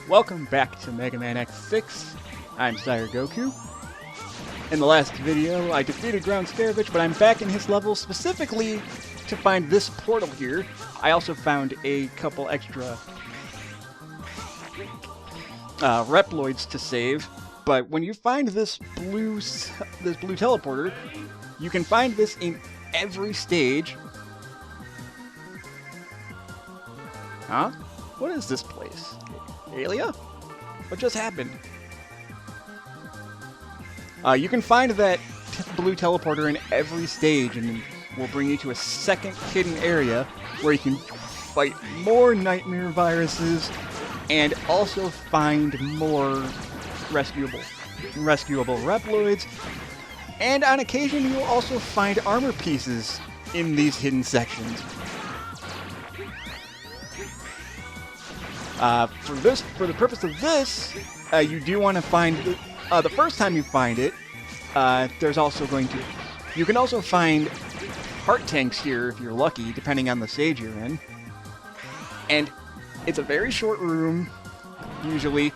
Welcome back to Megaman X6. I'm Sire Goku. In the last video, I defeated Ground Starovich, but I'm back in his level specifically to find this portal here. I also found a couple extra Reploids to save, but when you find this blue teleporter, you can find this in every stage. Huh? What is this place? Alia? What just happened? You can find that blue teleporter in every stage, and it will bring you to a second hidden area where you can fight more nightmare viruses and also find more rescuable Reploids. And on occasion, you'll also find armor pieces in these hidden sections. For the purpose of this, you do want to find the first time you find it. There's also you can also find heart tanks here if you're lucky, depending on the stage you're in. And it's a very short room, usually.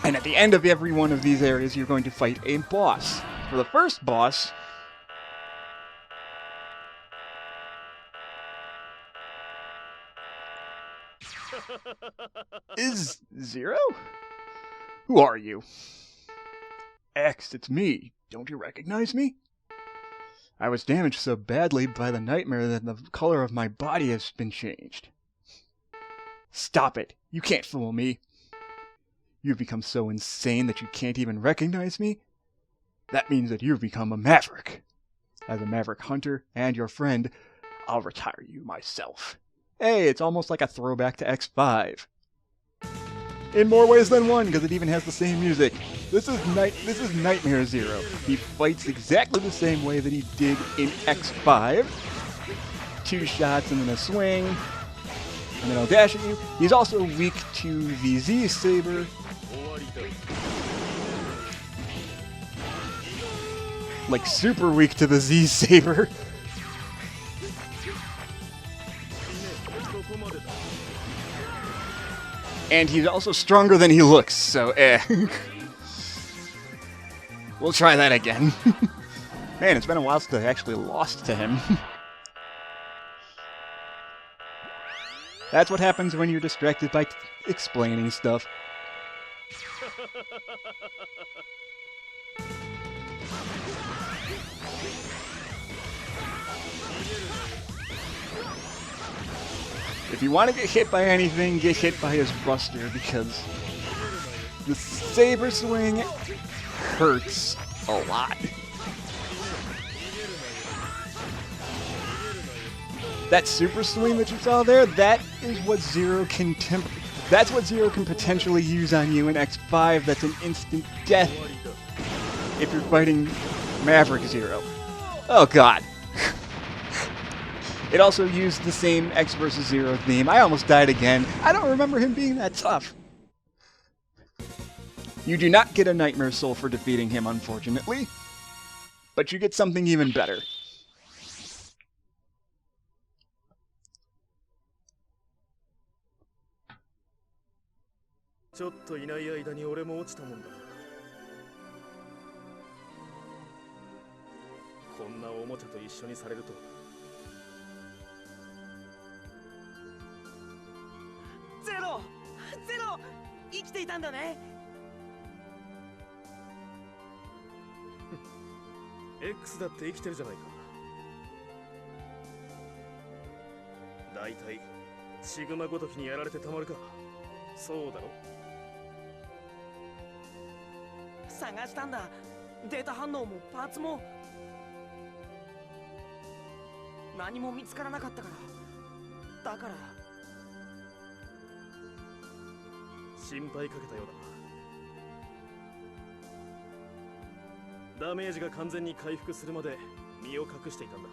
And at the end of every one of these areas, you're going to fight a boss. For the first boss, is Zero? Who are you? X, it's me. Don't you recognize me? I was damaged so badly by the nightmare that the color of my body has been changed. Stop it. You can't fool me. You've become so insane that you can't even recognize me? That means that you've become a maverick. As a maverick hunter and your friend, I'll retire you myself. Hey, it's almost like a throwback to X5. In more ways than one, because it even has the same music. This is Nightmare Zero. He fights exactly the same way that he did in X5. 2 shots and then a swing, and then he'll dash at you. He's also weak to the Z Saber. Like super weak to the Z Saber. And he's also stronger than he looks, so We'll try that again. Man, it's been a while since I actually lost to him. That's what happens when you're distracted by explaining stuff. If you want to get hit by anything, get hit by his Buster, because the Saber Swing hurts a lot. That Super Swing that you saw there, that's what Zero can potentially use on you in X5. That's an instant death if you're fighting Maverick Zero. Oh god. It also used the same X vs. Zero theme. I almost died again. I don't remember him being that tough. You do not get a Nightmare Soul for defeating him, unfortunately. But you get something even better. Zero! 生きていたんだね。X だって生きてるじゃないか。だいたいシグマごときにやられてたまるか。そうだろ。探したんだ。データ反応もパーツも何も見つからなかったから。だから心配かけたようだな。ダメージが完全に回復するまで身を隠していたんだ。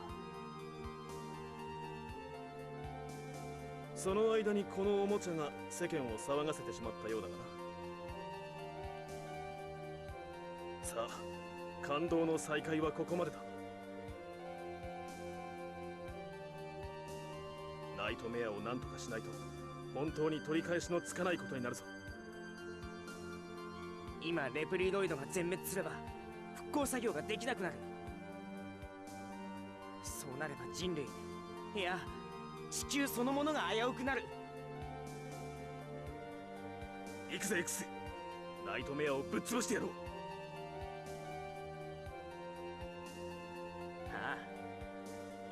その間にこのおもちゃが世間を騒がせてしまったようだがな。さあ、感動の再会はここまでだ。ナイトメアを何とかしないと本当に取り返しのつかないことになるぞ。今レプリドイドが全滅すれば復興作業ができなくなる。そうなれば人類、いや地球そのものが危うくなる。行くぜ X、 ナイトメアをぶっ潰してやろう。ああ、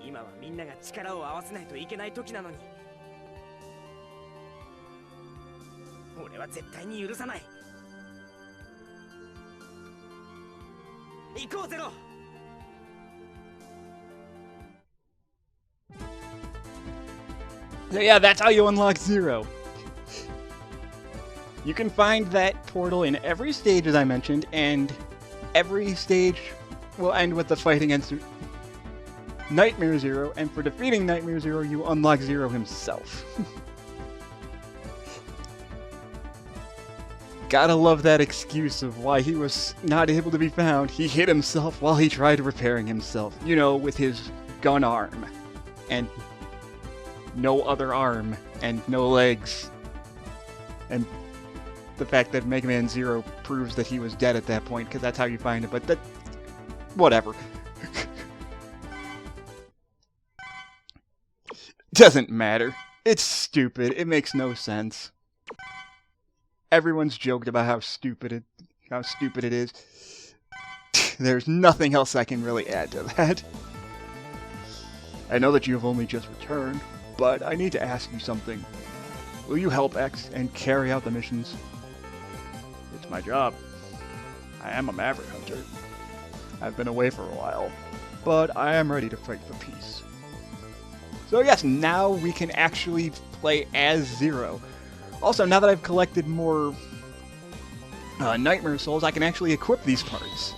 今はみんなが力を合わせないといけない時なのに、俺は絶対に許さない。行こうゼロ。So yeah, that's how you unlock Zero. You can find that portal in every stage, as I mentioned, and every stage will end with the fight against Nightmare Zero, and for defeating Nightmare Zero, you unlock Zero himself. Gotta love that excuse of why he was not able to be found. He hit himself while he tried repairing himself. You know, with his gun arm. And no other arm. And no legs. And the fact that Mega Man Zero proves that he was dead at that point, because that's how you find it, but that... whatever. Doesn't matter. It's stupid. It makes no sense. Everyone's joked about how stupid it is. There's nothing else I can really add to that. I know that you have only just returned, but I need to ask you something. Will you help X and carry out the missions? It's my job. I am a maverick hunter. I've been away for a while, but I am ready to fight for peace. So yes, now we can actually play as Zero. Also, now that I've collected more Nightmare Souls, I can actually equip these parts.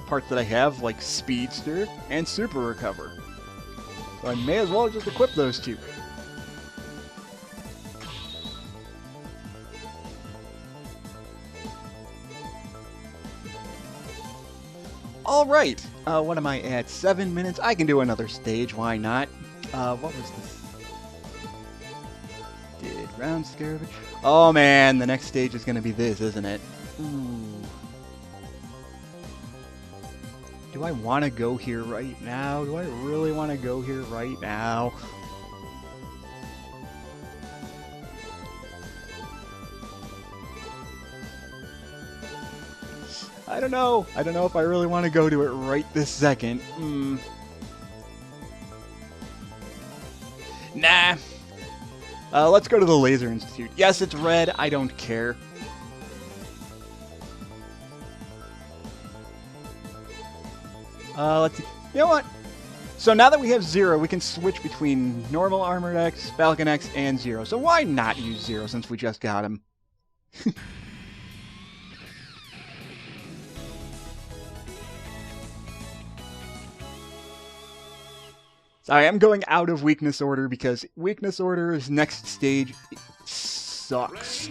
Parts that I have, like Speedster and Super Recover. So I may as well just equip those two. Alright, what am I at? 7 minutes? I can do another stage, why not? What was this? Did round scavenge? Oh man, the next stage is gonna be this, isn't it? Ooh. Do I want to go here right now? Do I really want to go here right now? I don't know. I don't know if I really want to go to it right this second. Nah. Let's go to the Laser Institute. Yes, it's red. I don't care. Let's see. You know what? So now that we have Zero, we can switch between normal Armored X, Falcon X, and Zero. So why not use Zero since we just got him? So I am going out of weakness order because weakness order's next stage sucks.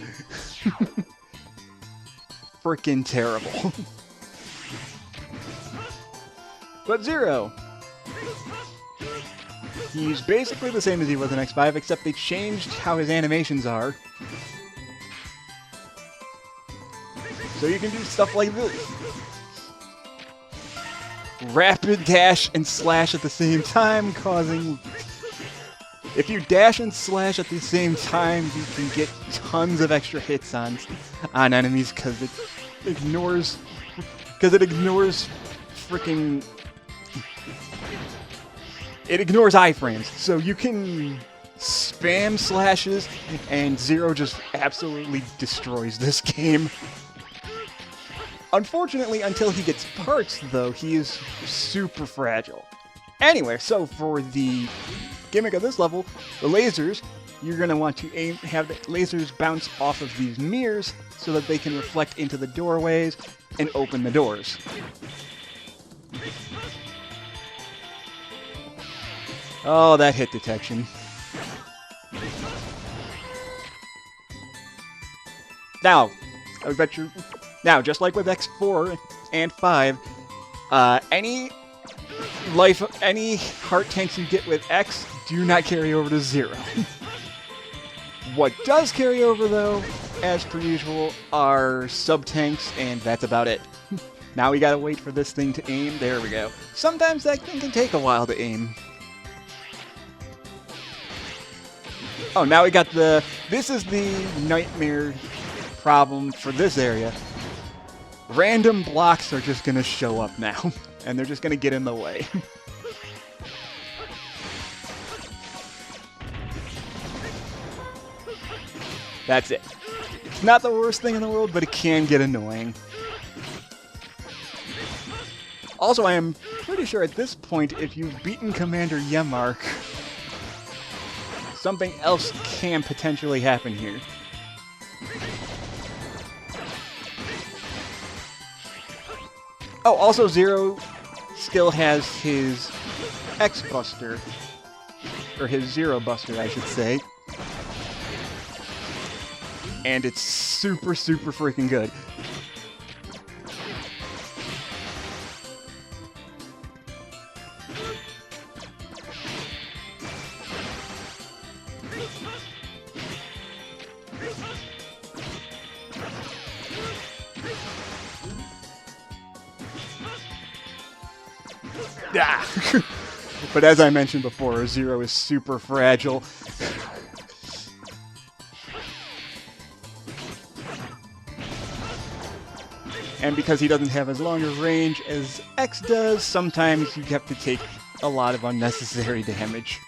Freaking terrible. But Zero, he's basically the same as he was in X5, except they changed how his animations are. So you can do stuff like this. Rapid dash and slash at the same time, causing... If you dash and slash at the same time, you can get tons of extra hits on enemies because it ignores freaking... It ignores iframes, so you can spam slashes, and Zero just absolutely destroys this game. Unfortunately, until he gets parts, though, he is super fragile. Anyway, so for the gimmick of this level, the lasers, you're going to want to have the lasers bounce off of these mirrors so that they can reflect into the doorways and open the doors. Oh, that hit detection. Now, I bet you... Now, just like with X4 and 5, any heart tanks you get with X do not carry over to Zero. What does carry over, though, as per usual, are sub-tanks, and that's about it. Now we gotta wait for this thing to aim. There we go. Sometimes that thing can take a while to aim. Oh, now we got the... This is the nightmare problem for this area. Random blocks are just gonna show up now, and they're just gonna get in the way. That's it. It's not the worst thing in the world, but it can get annoying. Also, I am pretty sure at this point, if you've beaten Commander Yemark, something else can potentially happen here. Oh, also Zero still has his X-Buster, or his Zero Buster, I should say. And it's super, super freaking good. Ah. But as I mentioned before, Zero is super fragile. And because he doesn't have as long a range as X does, sometimes you have to take a lot of unnecessary damage.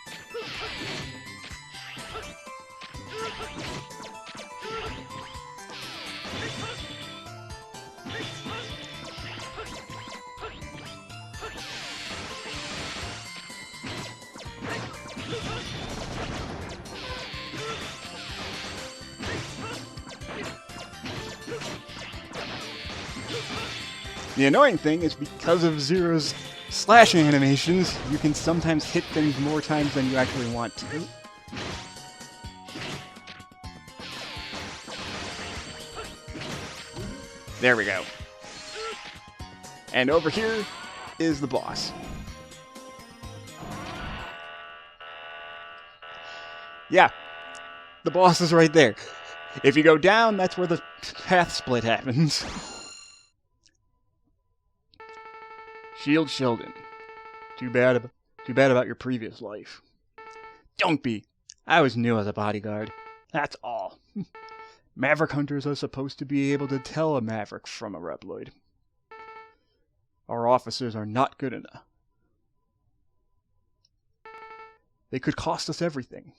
The annoying thing is because of Zero's slashing animations, you can sometimes hit things more times than you actually want to. There we go. And over here is the boss. Yeah, the boss is right there. If you go down, that's where the path split happens. Shield Sheldon. Too bad about your previous life. Don't be. I was new as a bodyguard. That's all. Maverick hunters are supposed to be able to tell a Maverick from a Reploid. Our officers are not good enough. They could cost us everything.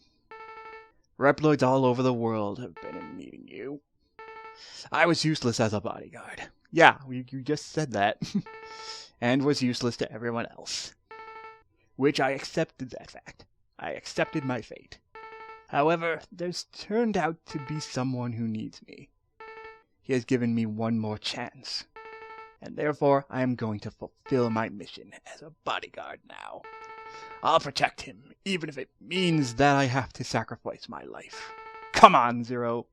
Reploids all over the world have been in needing you. I was useless as a bodyguard. Yeah, you just said that. And was useless to everyone else. Which I accepted that fact. I accepted my fate. However, there's turned out to be someone who needs me. He has given me one more chance. And therefore, I am going to fulfill my mission as a bodyguard now. I'll protect him, even if it means that I have to sacrifice my life. Come on, Zero.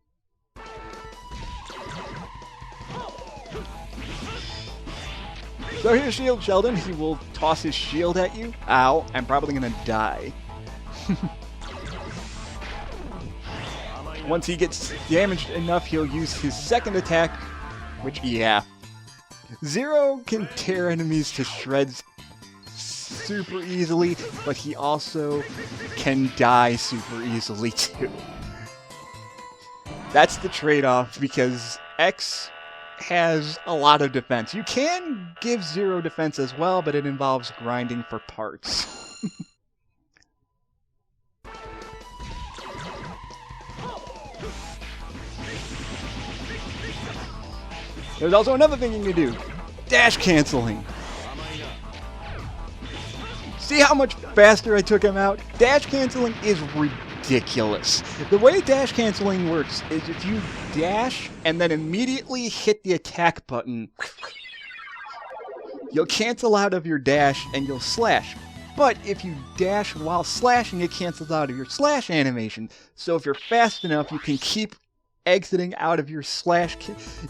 So here's Shield Sheldon. He will toss his shield at you. Ow, I'm probably gonna die. Once he gets damaged enough, he'll use his second attack, which, yeah. Zero can tear enemies to shreds super easily, but he also can die super easily too. That's the trade-off, because X has a lot of defense. You can give Zero defense as well, but it involves grinding for parts. There's also another thing you can do. Dash canceling. See how much faster I took him out? Dash canceling is ridiculous. The way dash canceling works is if you dash and then immediately hit the attack button, you'll cancel out of your dash and you'll slash. But if you dash while slashing, it cancels out of your slash animation. So if you're fast enough, you can keep exiting out of your slash,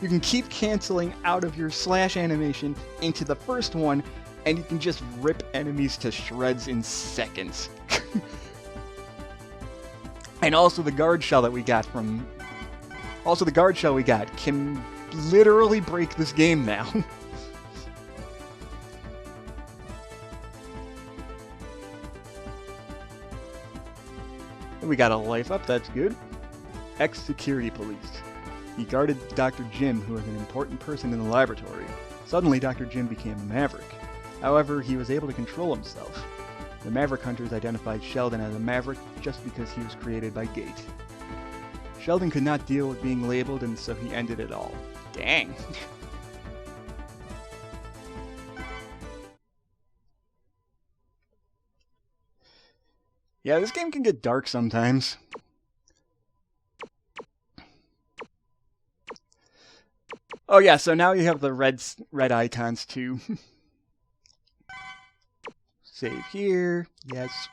you can keep canceling out of your slash animation into the first one, and you can just rip enemies to shreds in seconds. And also the guard shell that we got from... Also the guard shell we got can literally break this game now. We got a life up, that's good. Ex-security police. He guarded Dr. Jim, who was an important person in the laboratory. Suddenly, Dr. Jim became a maverick. However, he was able to control himself. The Maverick Hunters identified Sheldon as a maverick just because he was created by Gate. Sheldon could not deal with being labeled, and so he ended it all. Dang. Yeah, this game can get dark sometimes. Oh yeah, so now you have the red icons too. Save here. Yes.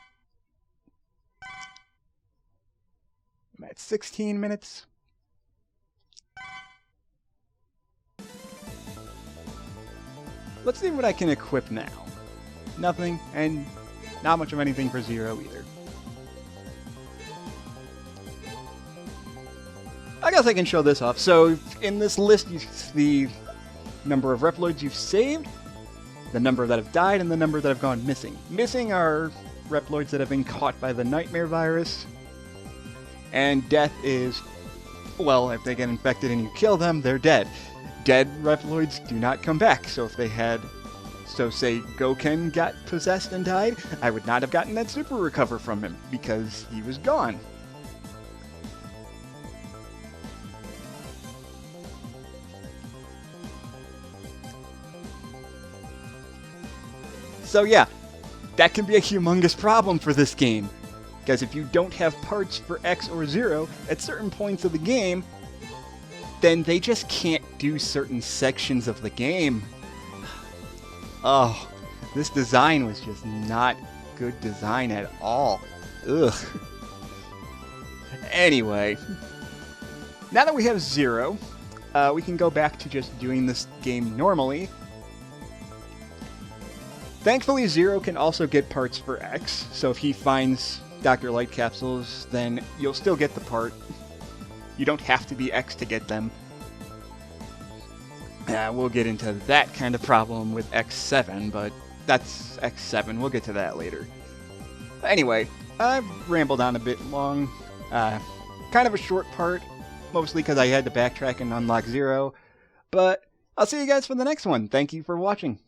I'm at 16 minutes. Let's see what I can equip now. Nothing, and not much of anything for Zero either. I guess I can show this off. So in this list, you see the number of Reploids you've saved, the number that have died, and the number that have gone missing. Missing are Reploids that have been caught by the Nightmare virus. And death is, well, if they get infected and you kill them, they're dead. Dead Reploids do not come back, so if they had... So say Goken got possessed and died, I would not have gotten that super recover from him, because he was gone. So yeah, that can be a humongous problem for this game. Because if you don't have parts for X or Zero at certain points of the game, then they just can't do certain sections of the game. Oh, this design was just not good design at all. Ugh. Anyway, now that we have Zero, we can go back to just doing this game normally. Thankfully, Zero can also get parts for X, so if he finds Dr. Light capsules, then you'll still get the part. You don't have to be X to get them. We'll get into that kind of problem with X7, but that's X7. We'll get to that later. Anyway, I've rambled on a bit long. Kind of a short part, mostly because I had to backtrack and unlock Zero. But I'll see you guys for the next one. Thank you for watching.